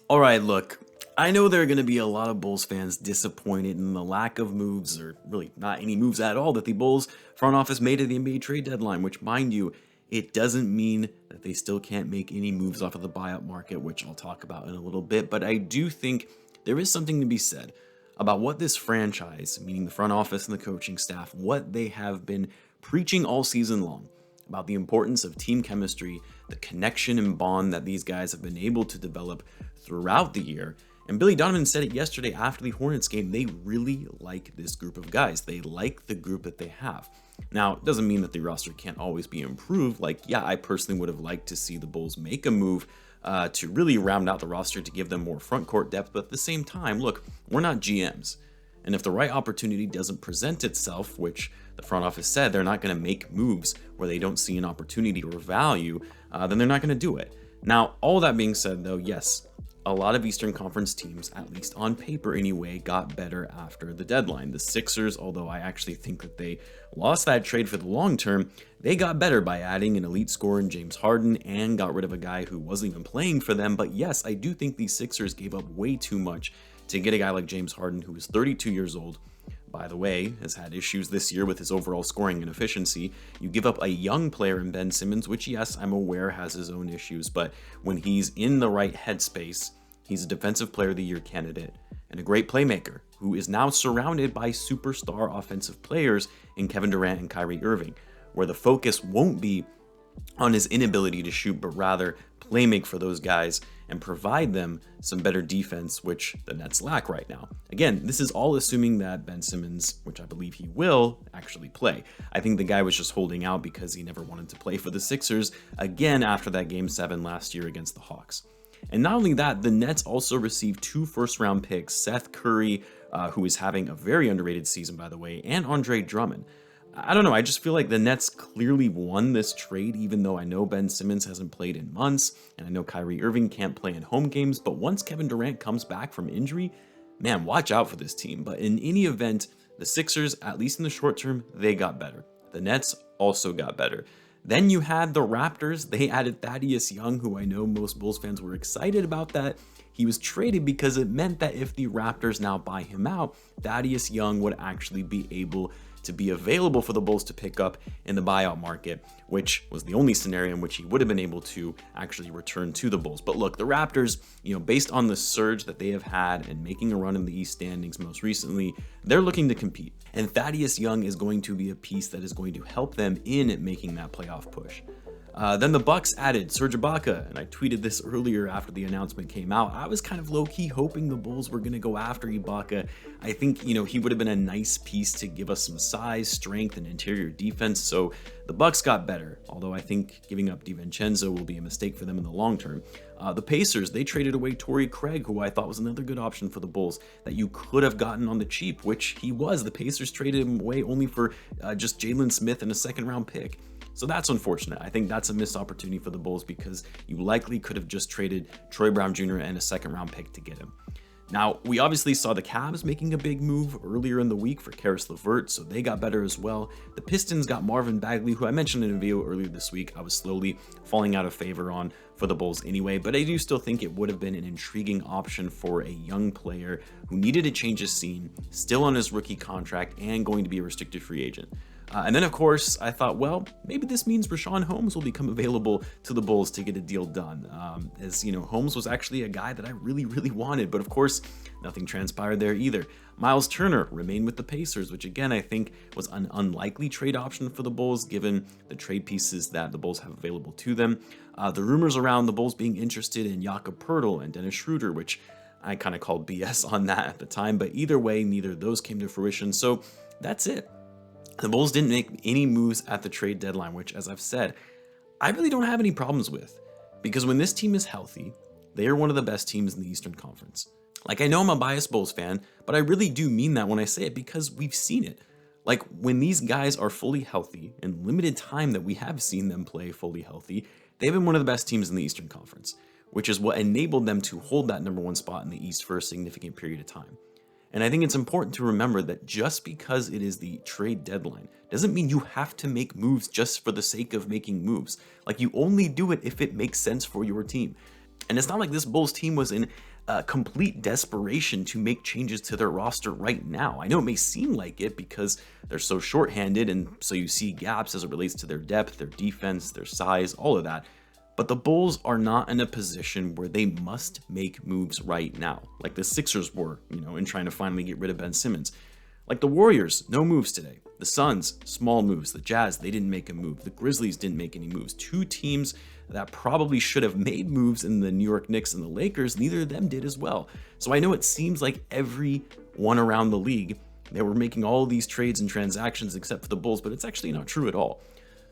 All right, look, I know there are going to be a lot of Bulls fans disappointed in the lack of moves, or really not any moves at all, that the Bulls front office made at the NBA trade deadline, which, mind you, it doesn't mean that they still can't make any moves off of the buyout market, which I'll talk about in a little bit. But I do think there is something to be said about what this franchise, meaning the front office and the coaching staff, what they have been preaching all season long about the importance of team chemistry, the connection and bond that these guys have been able to develop throughout the year. And Billy Donovan said it yesterday after the Hornets game. They really like this group of guys. They like the group that they have. Now, it doesn't mean that the roster can't always be improved. Like, yeah, I personally would have liked to see the Bulls make a move to really round out the roster to give them more front court depth. But at the same time, look, we're not GMs. And if the right opportunity doesn't present itself, which the front office said they're not going to make moves where they don't see an opportunity or value, then they're not going to do it. Now, all that being said, though, yes, a lot of Eastern Conference teams, at least on paper anyway, got better after the deadline. The Sixers, although I actually think that they lost that trade for the long term, they got better by adding an elite scorer in James Harden and got rid of a guy who wasn't even playing for them. But yes, I do think the Sixers gave up way too much to get a guy like James Harden, who is 32 years old, by the way, has had issues this year with his overall scoring and efficiency. You give up a young player in Ben Simmons, which, yes, I'm aware has his own issues, but when he's in the right headspace, he's a Defensive Player of the Year candidate and a great playmaker who is now surrounded by superstar offensive players in Kevin Durant and Kyrie Irving, where the focus won't be on his inability to shoot, but rather playmake for those guys and provide them some better defense, which the Nets lack right now. Again, this is all assuming that Ben Simmons, which I believe he will, actually play. I think the guy was just holding out because he never wanted to play for the Sixers again after that Game 7 last year against the Hawks. And not only that, the Nets also received 2 first-round picks, Seth Curry, who is having a very underrated season, by the way, and Andre Drummond. I don't know, I just feel like the Nets clearly won this trade, even though I know Ben Simmons hasn't played in months, and I know Kyrie Irving can't play in home games, but once Kevin Durant comes back from injury, man, watch out for this team. But in any event, the Sixers, at least in the short term, they got better. The Nets also got better. Then you had the Raptors. They added Thaddeus Young, who I know most Bulls fans were excited about that. He was traded because it meant that if the Raptors now buy him out, Thaddeus Young would actually be able to be available for the Bulls to pick up in the buyout market, which was the only scenario in which he would have been able to actually return to the Bulls. But look, the Raptors, based on the surge that they have had and making a run in the East standings most recently, they're looking to compete. And Thaddeus Young is going to be a piece that is going to help them in making that playoff push. Then the Bucks added Serge Ibaka, and I tweeted this earlier after the announcement came out. I was kind of low-key hoping the Bulls were going to go after Ibaka. I think, he would have been a nice piece to give us some size, strength, and interior defense, so the Bucks got better, although I think giving up DiVincenzo will be a mistake for them in the long term. The Pacers, they traded away Torrey Craig, who I thought was another good option for the Bulls that you could have gotten on the cheap, which he was. The Pacers traded him away only for just Jalen Smith and a second-round pick. So that's unfortunate. I think that's a missed opportunity for the Bulls because you likely could have just traded Troy Brown Jr. and a second-round pick to get him. Now, we obviously saw the Cavs making a big move earlier in the week for Karis LeVert, so they got better as well. The Pistons got Marvin Bagley, who I mentioned in a video earlier this week. I was slowly falling out of favor on for the Bulls anyway, but I do still think it would have been an intriguing option for a young player who needed to change his scene, still on his rookie contract, and going to be a restricted free agent. And then, of course, I thought, well, maybe this means Rashawn Holmes will become available to the Bulls to get a deal done. Holmes was actually a guy that I really, really wanted, but of course, nothing transpired there either. Miles Turner remained with the Pacers, which again, I think was an unlikely trade option for the Bulls, given the trade pieces that the Bulls have available to them. The rumors around the Bulls being interested in Jakob Poeltl and Dennis Schroeder, which I kind of called BS on that at the time, but either way, neither of those came to fruition, so that's it. The Bulls didn't make any moves at the trade deadline, which, as I've said, I really don't have any problems with. Because when this team is healthy, they are one of the best teams in the Eastern Conference. Like, I know I'm a biased Bulls fan, but I really do mean that when I say it because we've seen it. Like, when these guys are fully healthy, in limited time that we have seen them play fully healthy, they've been one of the best teams in the Eastern Conference, which is what enabled them to hold that number 1 spot in the East for a significant period of time. And I think it's important to remember that just because it is the trade deadline doesn't mean you have to make moves just for the sake of making moves. Like, you only do it if it makes sense for your team. And it's not like this Bulls team was in complete desperation to make changes to their roster right now. I know it may seem like it because they're so shorthanded, and so you see gaps as it relates to their depth, their defense, their size, all of that. But the Bulls are not in a position where they must make moves right now, like the Sixers were, in trying to finally get rid of Ben Simmons. Like the Warriors, no moves today. The Suns, small moves. The Jazz, they didn't make a move. The Grizzlies didn't make any moves. Two teams that probably should have made moves in the New York Knicks and the Lakers, neither of them did as well. So I know it seems like everyone around the league, they were making all of these trades and transactions except for the Bulls, but it's actually not true at all.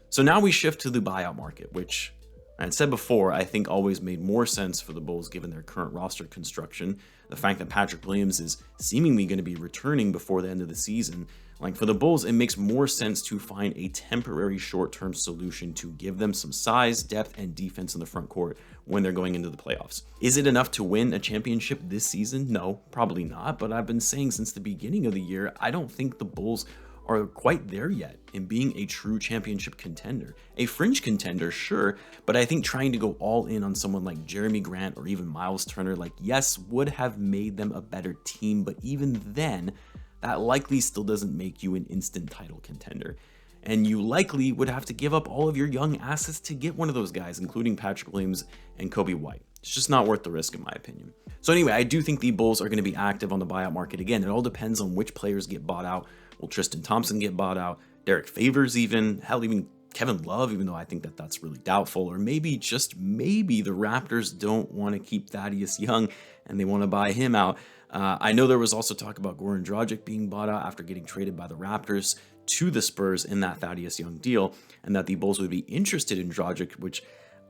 So now we shift to the buyout market, which I had said before, I think always made more sense for the Bulls given their current roster construction. The fact that Patrick Williams is seemingly going to be returning before the end of the season. Like for the Bulls, it makes more sense to find a temporary short-term solution to give them some size, depth, and defense in the front court when they're going into the playoffs. Is it enough to win a championship this season? No, probably not. But I've been saying since the beginning of the year, I don't think the Bulls are quite there yet in being a true championship contender. A fringe contender, sure, but I think trying to go all in on someone like Jeremy Grant or even Miles Turner, yes, would have made them a better team, but even then, that likely still doesn't make you an instant title contender. And you likely would have to give up all of your young assets to get one of those guys, including Patrick Williams and Coby White. It's just not worth the risk in my opinion. So anyway, I do think the Bulls are going to be active on the buyout market again. It all depends on which players get bought out. Will Tristan Thompson get bought out? Derek Favors even? Hell, even Kevin Love, even though I think that that's really doubtful. Or maybe, just maybe, the Raptors don't want to keep Thaddeus Young and they want to buy him out. I know there was also talk about Goran Dragic being bought out after getting traded by the Raptors to the Spurs in that Thaddeus Young deal, and that the Bulls would be interested in Dragic, which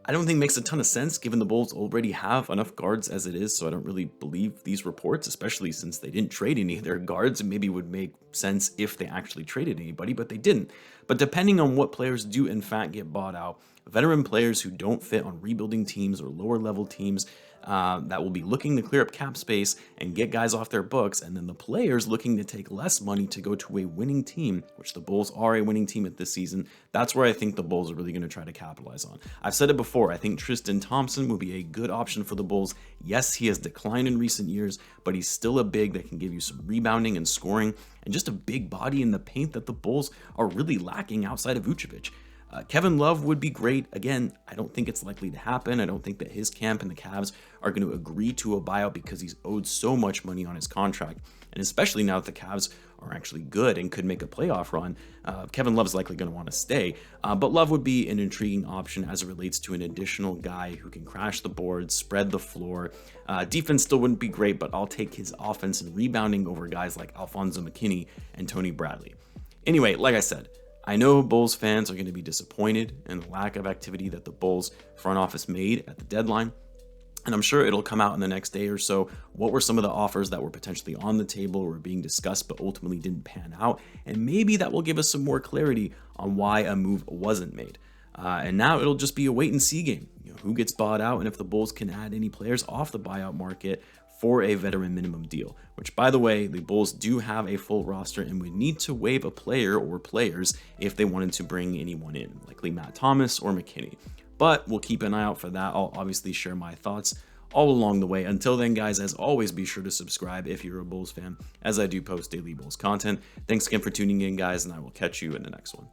I don't think makes a ton of sense given the Bulls already have enough guards as it is, so I don't really believe these reports, especially since they didn't trade any of their guards. It maybe would make sense if they actually traded anybody, but they didn't. But depending on what players do in fact get bought out, veteran players who don't fit on rebuilding teams or lower level teams that will be looking to clear up cap space and get guys off their books, and then the players looking to take less money to go to a winning team, which the Bulls are a winning team at this season, that's where I think the Bulls are really going to try to capitalize on. I've said it before, I think Tristan Thompson will be a good option for the Bulls. Yes, he has declined in recent years, but he's still a big that can give you some rebounding and scoring, and just a big body in the paint that the Bulls are really lacking outside of Vucevic. Kevin Love would be great. Again, I don't think it's likely to happen. I don't think that his camp and the Cavs are going to agree to a buyout because he's owed so much money on his contract. And especially now that the Cavs are actually good and could make a playoff run, Kevin Love is likely going to want to stay. But Love would be an intriguing option as it relates to an additional guy who can crash the boards, spread the floor. Defense still wouldn't be great, but I'll take his offense and rebounding over guys like Alfonso McKinney and Tony Bradley. Anyway, like I said, I know Bulls fans are going to be disappointed in the lack of activity that the Bulls front office made at the deadline. And I'm sure it'll come out in the next day or so. What were some of the offers that were potentially on the table or being discussed but ultimately didn't pan out? And maybe that will give us some more clarity on why a move wasn't made. And now it'll just be a wait and see game. Who gets bought out and if the Bulls can add any players off the buyout market for a veteran minimum deal, which, by the way, the Bulls do have a full roster and would need to waive a player or players if they wanted to bring anyone in, likely Matt Thomas or McKinney. But we'll keep an eye out for that. I'll obviously share my thoughts all along the way. Until then, guys, as always, be sure to subscribe if you're a Bulls fan, as I do post daily Bulls content. Thanks again for tuning in, guys, and I will catch you in the next one.